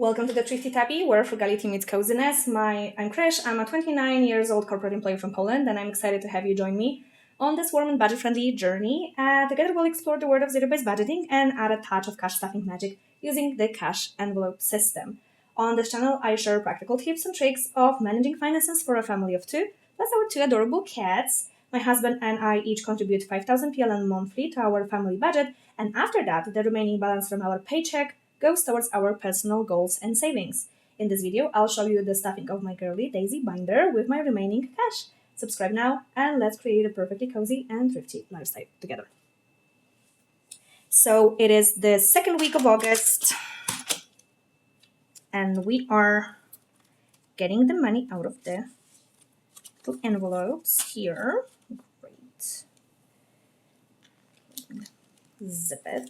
Welcome to the Thrifty Tabby, where frugality meets coziness. I'm Krish. I'm a 29 years old corporate employee from Poland, and I'm excited to have you join me on this warm and budget-friendly journey. Together we'll explore the world of zero-based budgeting and add a touch of cash stuffing magic using the cash envelope system. On this channel, I share practical tips and tricks of managing finances for a family of two, plus our two adorable cats. My husband and I each contribute 5,000 PLN monthly to our family budget, and after that, the remaining balance from our paycheck goes towards our personal goals and savings. In this video, I'll show you the stuffing of my girly Daisy binder with my remaining cash. Subscribe now, and let's create a perfectly cozy and thrifty lifestyle together. So it is the second week of August, and we are getting the money out of the little envelopes here. Great. Zip it.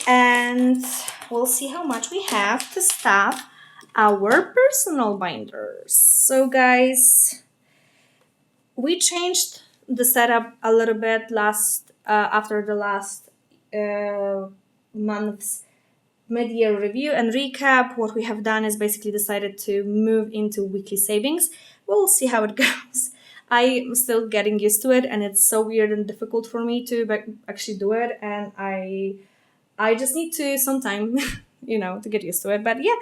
And we'll see how much we have to stuff our personal binders. So guys, we changed the setup a little bit after the last month's mid-year review and recap. What we have done is basically decided to move into weekly savings. We'll see how it goes. I'm still getting used to it, and it's so weird and difficult for me to actually do it, and I just need to some time, to get used to it. But yeah,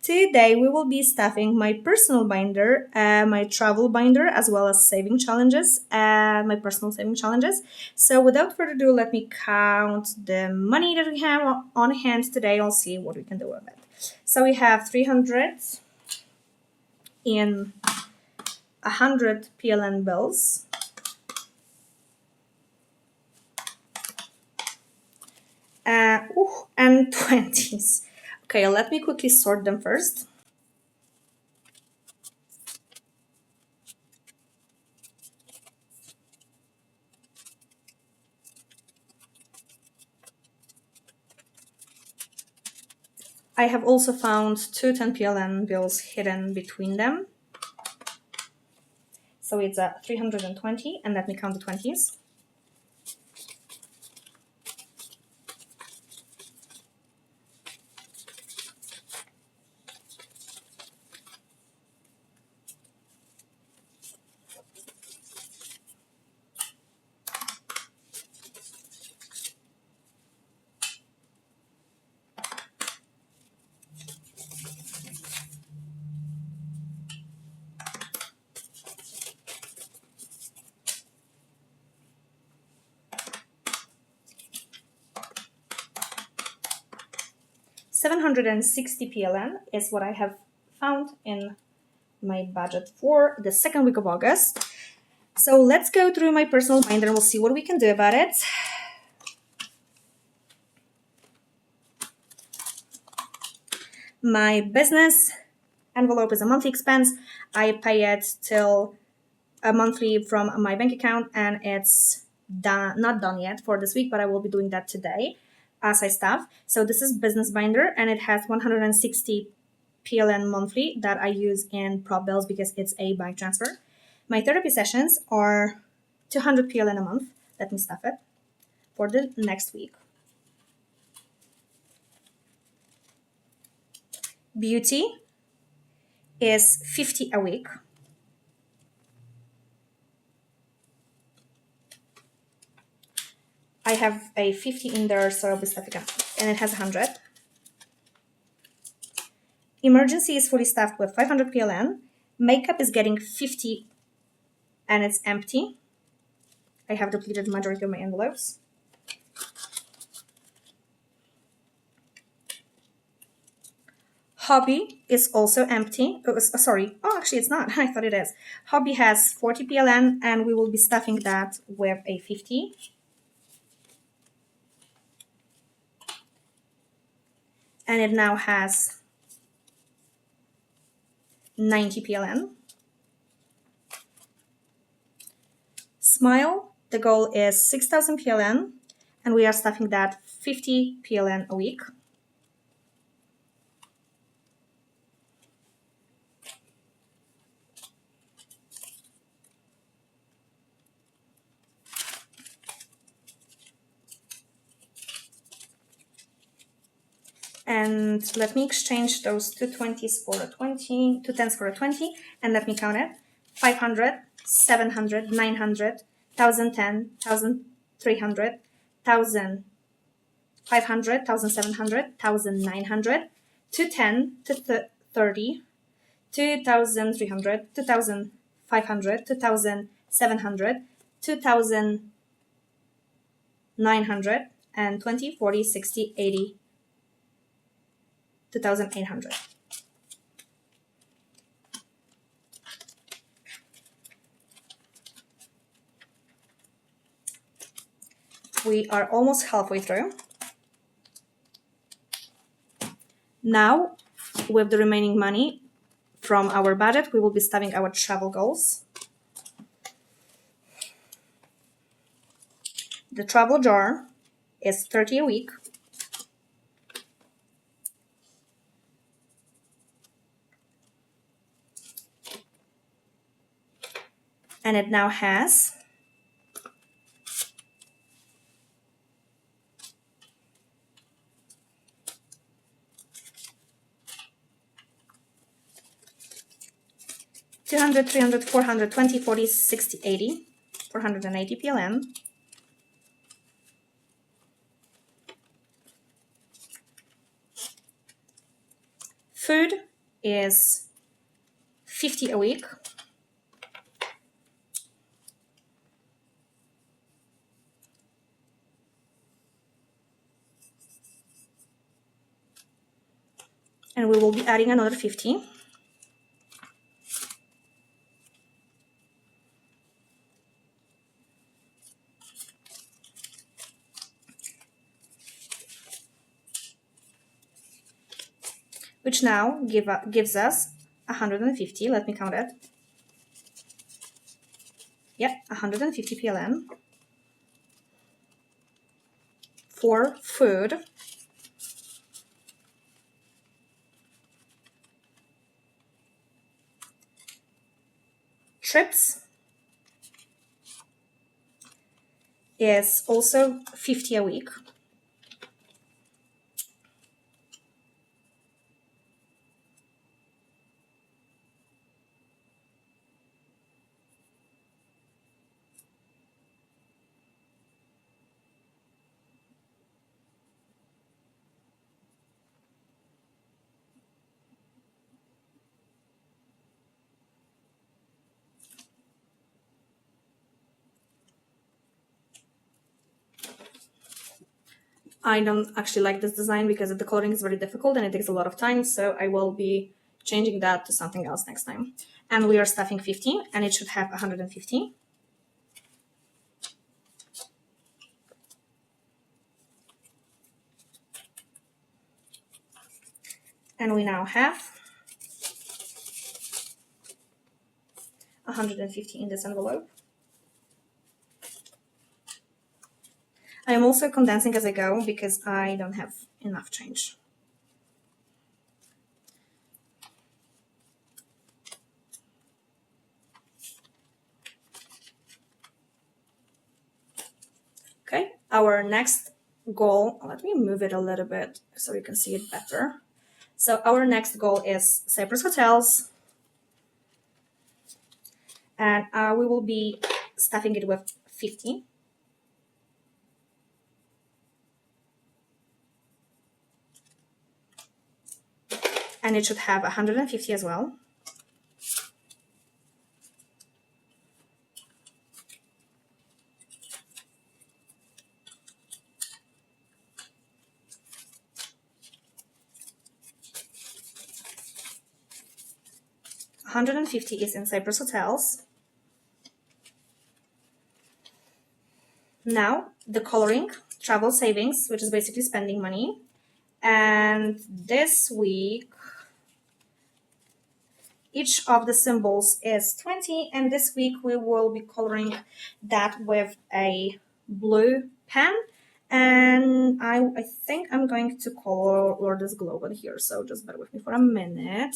today we will be stuffing my personal binder, my travel binder, as well as saving challenges, my personal saving challenges. So without further ado, let me count the money that we have on hand today. I'll see what we can do with it. So we have 300 in 100 PLN bills. And 20s. Okay, let me quickly sort them first. I have also found two 10 PLN bills hidden between them. So it's a 320, and let me count the 20s. $760 PLN is what I have found in my budget for the second week of August. So let's go through my personal binder and we'll see what we can do about it. My business envelope is a monthly expense. I pay it till a monthly from my bank account, and it's not done yet for this week, but I will be doing that today as I stuff. So this is business binder, and it has 160 PLN monthly that I use in prop bills because it's a bank transfer. My therapy sessions are 200 PLN a month. Let me stuff it for the next week. Beauty is 50 a week. I have a 50 in there, so I'll be stuffing up. And it has 100. Emergency is fully staffed with 500 PLN. Makeup is getting 50 and it's empty. I have depleted the majority of my envelopes. Hobby is also empty. Actually it's not. I thought it is. Hobby has 40 PLN, and we will be stuffing that with a 50. And it now has 90 PLN. Smile, the goal is 6,000 PLN, and we are stuffing that 50 PLN a week. And let me exchange those two 20s for a 20, two 10s for a 20, and let me count it. 500, 700, 900, 1010, 1300, 1500, 1700, 1900, 210, 230, 2300, 2500, 2700, 2900, and 20, 40, 60, 80, 2800. We are almost halfway through. Now, with the remaining money from our budget, we will be studying our travel goals. The travel jar is 30 a week. And it now has $200, $300, $400, $20, $40, $60, $80, $480 PLN. Food is $50 a week. And we will be adding another 50. Which now gives us 150. Let me count it. Yep, 150 PLN for food. Trips is also 50 a week. I don't actually like this design because the coloring is very difficult and it takes a lot of time, so I will be changing that to something else next time. And we are stuffing 50, and it should have 150. And we now have 150 in this envelope. I am also condensing as I go because I don't have enough change. Okay, our next goal, let me move it a little bit so you can see it better. So our next goal is Cyprus hotels, and we will be stuffing it with 50. And it should have 150 as well. $150 is in Cyprus hotels. Now, the coloring, travel savings, which is basically spending money. And this week, each of the symbols is 20, and this week we will be coloring that with a blue pen. And I think I'm going to color this globe on here, so just bear with me for a minute.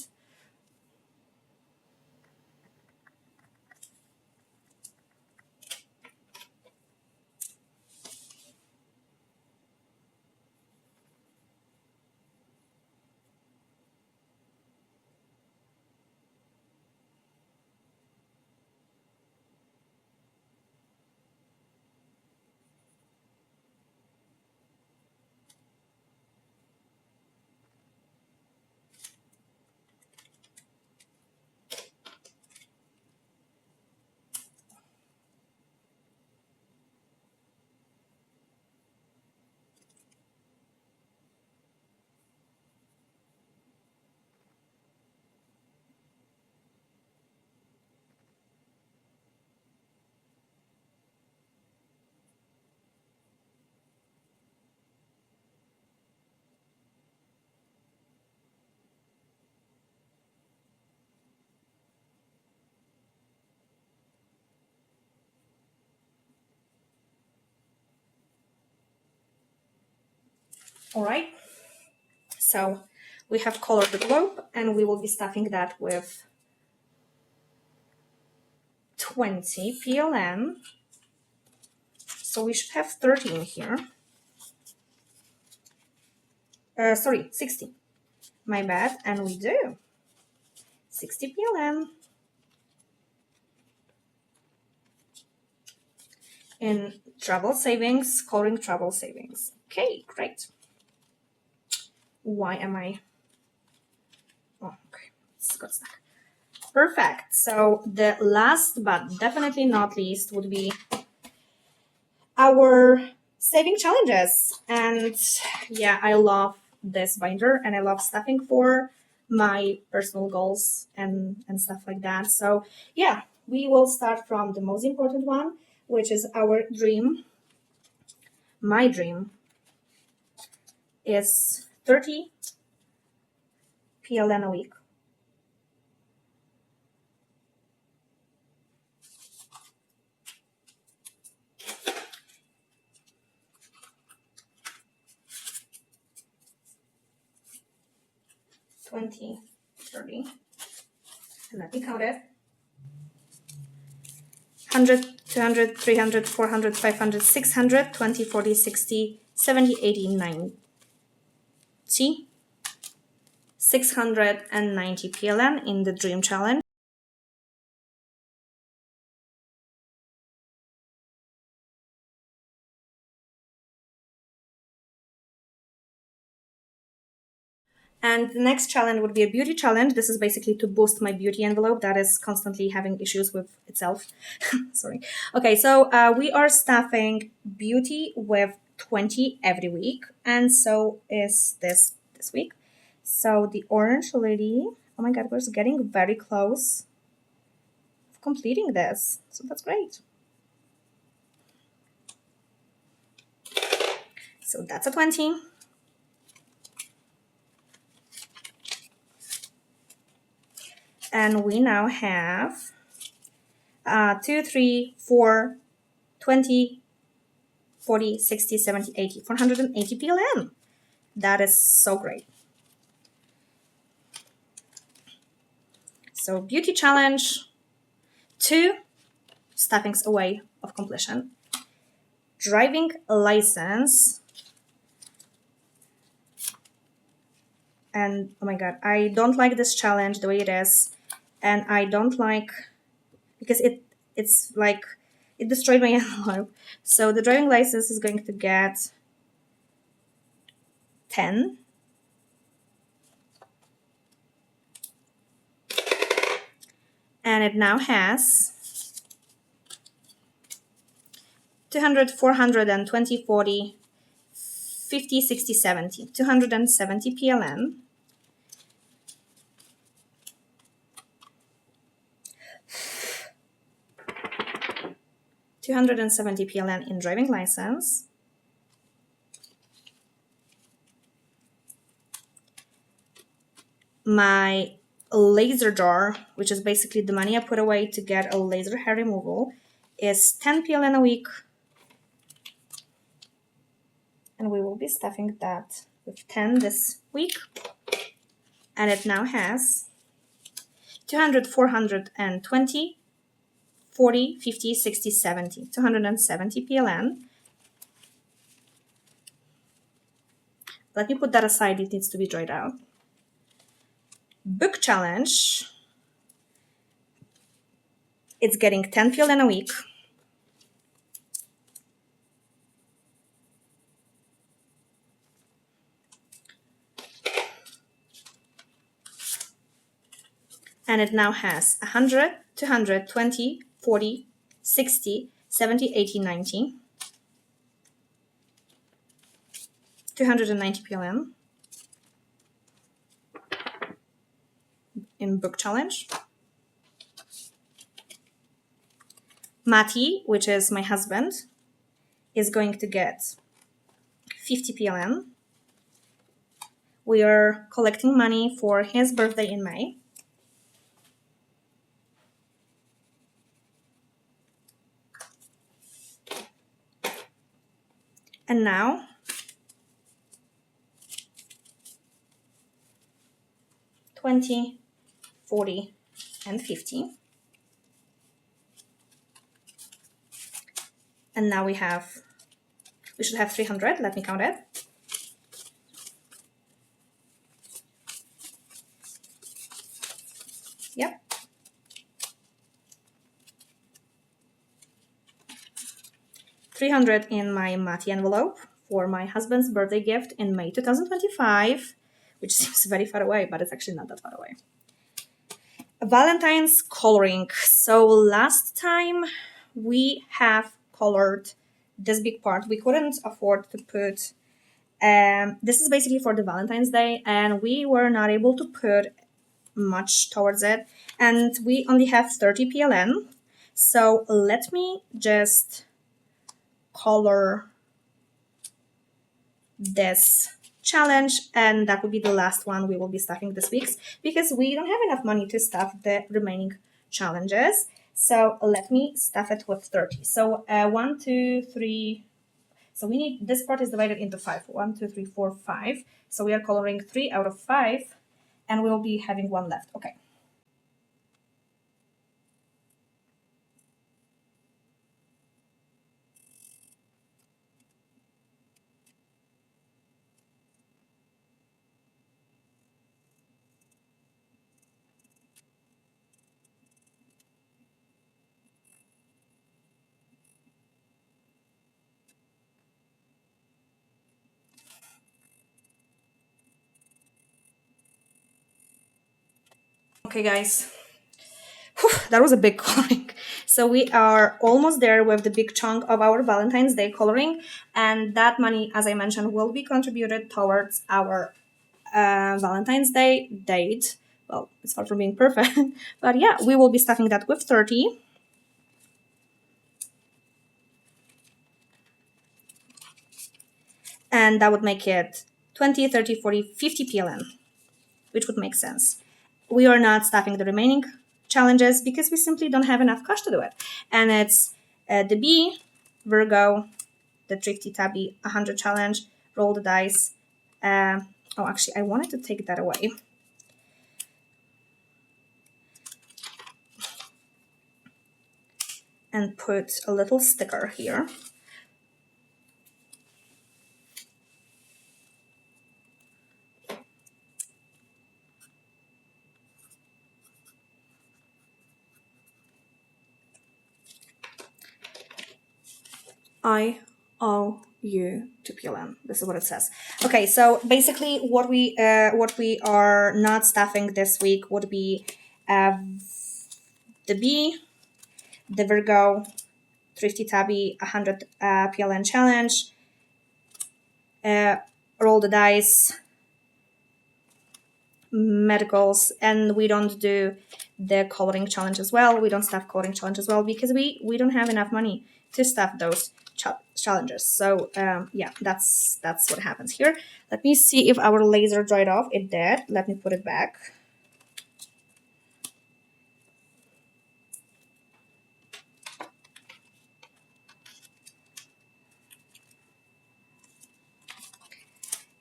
All right. So we have colored the globe, and we will be stuffing that with 20 PLN. So we should have 30 in here. Sorry, 60. My bad. And we do. 60 PLN. In travel savings, coloring travel savings. Okay, great. Why am I... Oh, okay. It's got stuck. Perfect. So the last but definitely not least would be our saving challenges. And yeah, I love this binder and I love stuffing for my personal goals and stuff like that. So yeah, we will start from the most important one, which is our dream. My dream is 30 PLN a week. Twenty, 30. And let me count it. 100, 200, 300, 400, 500, 600, 20, 40, 60, 70, 80, 90. 690 PLN in the Dream Challenge. And the next challenge would be a beauty challenge. This is basically to boost my beauty envelope that is constantly having issues with itself. Sorry. Okay, so we are staffing beauty with 20 every week. And so is this week. So the orange lady, oh my God, we're getting very close to completing this. So that's great. So that's a 20. And we now have 2, 3, 4, 20, 40, 60, 70, 80, 480 PLN. That is so great. So beauty challenge, 2 stuffings away of completion. Driving license. And oh my God, I don't like this challenge the way it is. And I don't like, because it's like, it destroyed my envelope. So the driving license is going to get 10. And it now has 200, 400, and 20, 40, 50, 60, 70. 270 PLN. $270 PLN in driving license. My laser jar, which is basically the money I put away to get a laser hair removal, is 10 PLN a week. And we will be stuffing that with 10 this week. And it now has 200, 420, 40, 50, 60, 70. 270 PLN. Let me put that aside, it needs to be dried out. Book challenge. It's getting 10 PLN a week. And it now has 100, 200, 20, 40, 60, 70, 80, 90. 290 PLN in book challenge. Mati, which is my husband, is going to get 50 PLN. We are collecting money for his birthday in May. And now 20, 40, and 50. And now we should have 300. Let me count it. Yep. 300 in my Mati envelope for my husband's birthday gift in May 2025, which seems very far away, but it's actually not that far away. Valentine's coloring. So last time we have colored this big part. We couldn't afford to put, this is basically for the Valentine's Day, and we were not able to put much towards it, and we only have 30 PLN. So let me just color this challenge, and that will be the last one we will be stuffing this week because we don't have enough money to stuff the remaining challenges. So let me stuff it with 30. So 1, 2, 3. So we need, this part is divided into 5. 1, 2, 3, 4, 5. So we are coloring 3 out of 5, and we'll be having 1 left. Okay. Okay, guys. Whew, that was a big coloring. So we are almost there with the big chunk of our Valentine's Day coloring, and that money, as I mentioned, will be contributed towards our Valentine's Day date. Well, it's far from being perfect, but yeah, we will be stuffing that with 30. And that would make it 20, 30, 40, 50 PLN, which would make sense. We are not stuffing the remaining challenges because we simply don't have enough cash to do it. And it's the B, Virgo, the Thrifty Tabby 100 challenge, roll the dice. Oh, actually, I wanted to take that away. And put a little sticker here. I owe you 2 PLN. This is what it says. Okay, so basically what we are not stuffing this week would be the B, the Virgo, Thrifty Tabby 100 PLN challenge, roll the dice, medicals, and we don't do the coloring challenge as well. We don't stuff coloring challenge as well because we don't have enough money to stuff those challenges. So yeah, that's what happens here. Let me see if our laser dried off. It did. Let me put it back.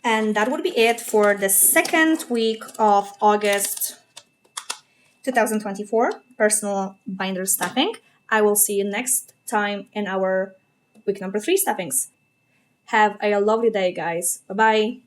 And that would be it for the second week of August 2024 personal binder stuffing. I will see you next time in our week number 3 stuffings. Have a lovely day, guys. Bye-bye.